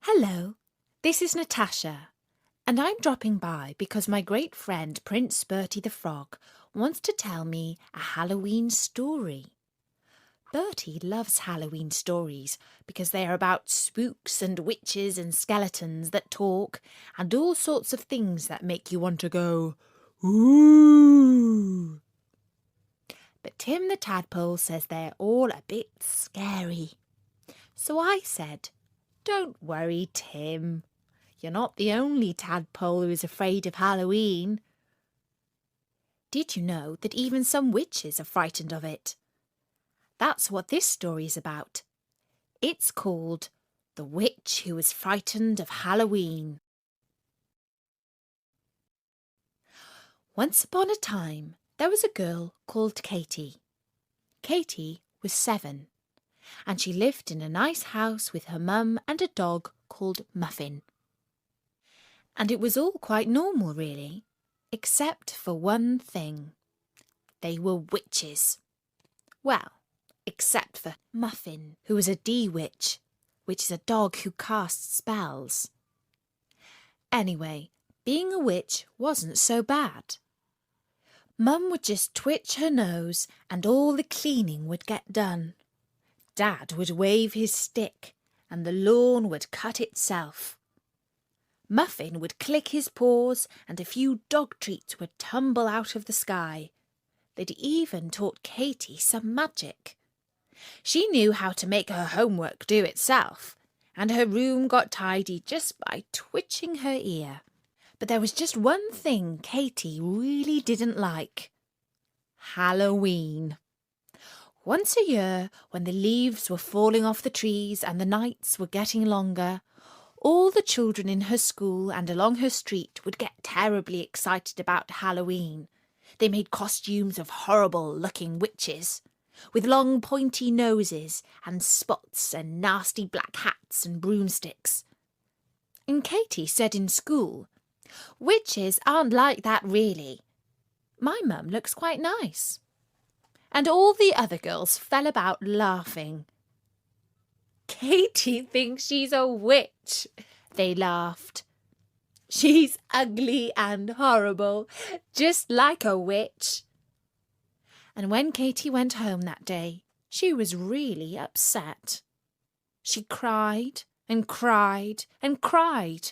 Hello, this is Natasha, and I'm dropping by because my great friend Prince Bertie the Frog wants to tell me a Halloween story. Bertie loves Halloween stories because they are about spooks and witches and skeletons that talk and all sorts of things that make you want to go, ooh. But Tim the Tadpole says they're all a bit scary. So I said, don't worry, Tim. You're not the only tadpole who is afraid of Halloween. Did you know that even some witches are frightened of it? That's what this story is about. It's called The Witch Who Was Frightened of Halloween. Once upon a time, there was a girl called Katy. Katy was 7, and she lived in a nice house with her mum and a dog called Muffin. And it was all quite normal, really, except for one thing. They were witches. Well, except for Muffin, who was a D-witch, which is a dog who casts spells. Anyway, being a witch wasn't so bad. Mum would just twitch her nose and all the cleaning would get done. Dad would wave his stick and the lawn would cut itself. Muffin would click his paws and a few dog treats would tumble out of the sky. They'd even taught Katy some magic. She knew how to make her homework do itself, and her room got tidy just by twitching her ear. But there was just one thing Katy really didn't like. Halloween. Once a year, when the leaves were falling off the trees and the nights were getting longer, all the children in her school and along her street would get terribly excited about Halloween. They made costumes of horrible-looking witches, with long pointy noses and spots and nasty black hats and broomsticks. And Katy said in school, "Witches aren't like that really. My mum looks quite nice." And all the other girls fell about laughing. "Katy thinks she's a witch," they laughed. "She's ugly and horrible, just like a witch." And when Katy went home that day, she was really upset. She cried and cried and cried,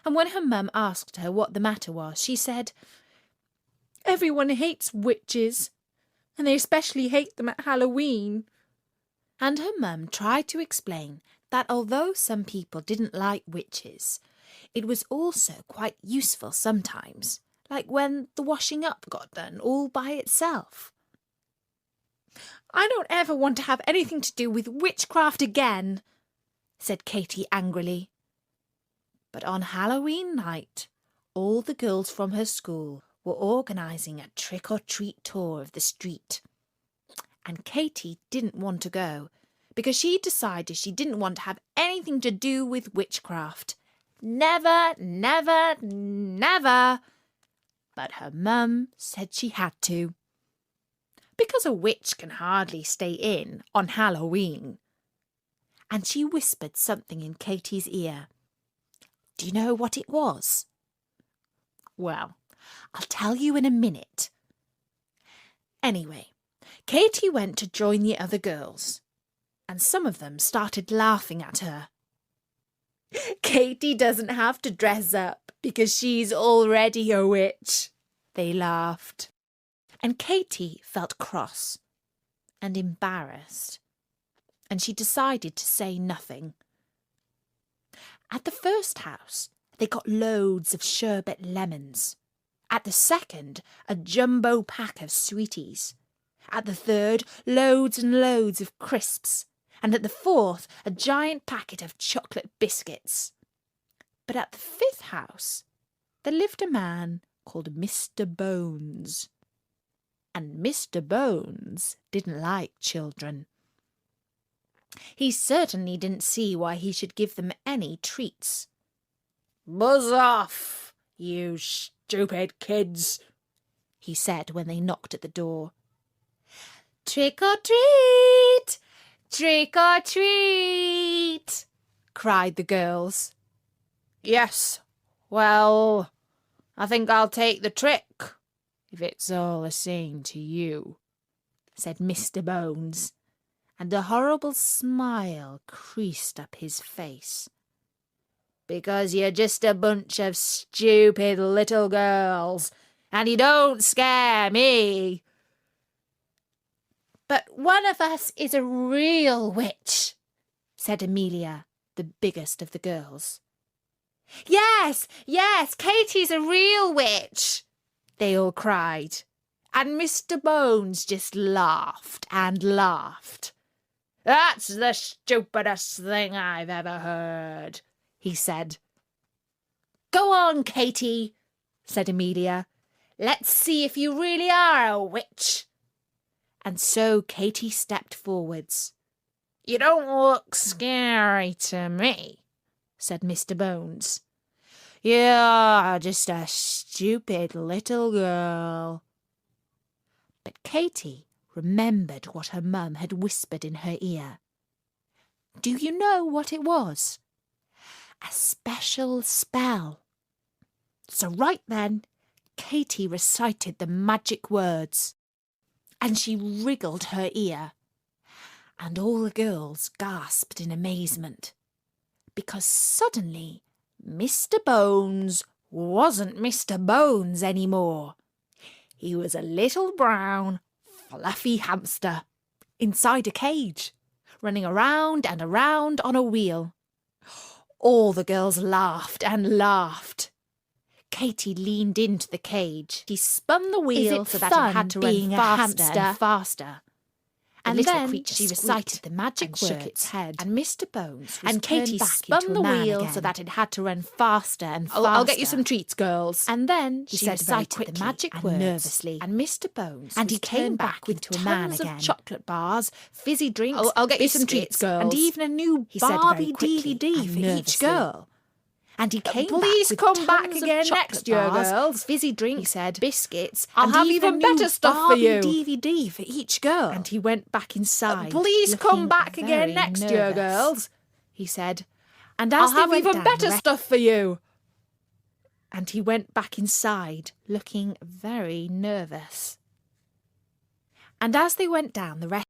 and when her mum asked her what the matter was, she said, "Everyone hates witches, and they especially hate them at Halloween." And her mum tried to explain that although some people didn't like witches, it was also quite useful sometimes, like when the washing up got done all by itself. "I don't ever want to have anything to do with witchcraft again," said Katy angrily. But on Halloween night, all the girls from her school were organising a trick-or-treat tour of the street. And Katy didn't want to go, because she decided she didn't want to have anything to do with witchcraft. Never, never, never. But her mum said she had to. Because a witch can hardly stay in on Halloween. And she whispered something in Katy's ear. Do you know what it was? Well, I'll tell you in a minute. Anyway, Katy went to join the other girls, and some of them started laughing at her. "Katy doesn't have to dress up because she's already a witch," they laughed. And Katy felt cross and embarrassed, and she decided to say nothing. At the first house, they got loads of sherbet lemons. At the second, a jumbo pack of sweeties. At the third, loads and loads of crisps. And at the fourth, a giant packet of chocolate biscuits. But at the fifth house, there lived a man called Mr. Bones. And Mr. Bones didn't like children. He certainly didn't see why he should give them any treats. "Buzz off, you stupid kids," he said when they knocked at the door. "Trick or treat! Trick or treat!" cried the girls. Yes, well, I think I'll take the trick, if it's all the same to you, said Mr. Bones, and a horrible smile creased up his face. Because you're just a bunch of stupid little girls, and you don't scare me. But one of us is a real witch, said Amelia, the biggest of the girls. Yes, yes, Katie's a real witch, they all cried, and Mr. Bones just laughed and laughed. That's the stupidest thing I've ever heard, he said. Go on, Katie, said Amelia. Let's see if you really are a witch. And so Katie stepped forwards. You don't look scary to me, said Mr. Bones. You're just a stupid little girl. But Katie remembered what her mum had whispered in her ear. Do you know what it was? A special spell. So right then, Katie recited the magic words, and she wriggled her ear, and all the girls gasped in amazement, because suddenly Mr. Bones wasn't Mr. Bones anymore. He was a little brown, fluffy hamster inside a cage, running around and around on a wheel. All the girls laughed and laughed. Katie leaned into the cage. She spun the wheel so that it had to run faster and faster. And then she recited the magic words, shook its head, and Mr. Bones was and Katie spun the wheel so that it had to run faster and faster. I'll get you some treats, girls. And then she recited the magic words nervously, and Mr. Bones and he came back into a man again. Of chocolate bars, fizzy drinks, I'll get you some treats, girls, and even a new Barbie DVD for each girl. And he came Please come back again next year, bars, girls. Fizzy drinks, he said, biscuits. I'll have even better stuff for you. DVD for each girl. And he went back inside. Please come back again next year, girls, he said. And as I'll have even better stuff for you. And he went back inside, looking very nervous. And as they went down the rest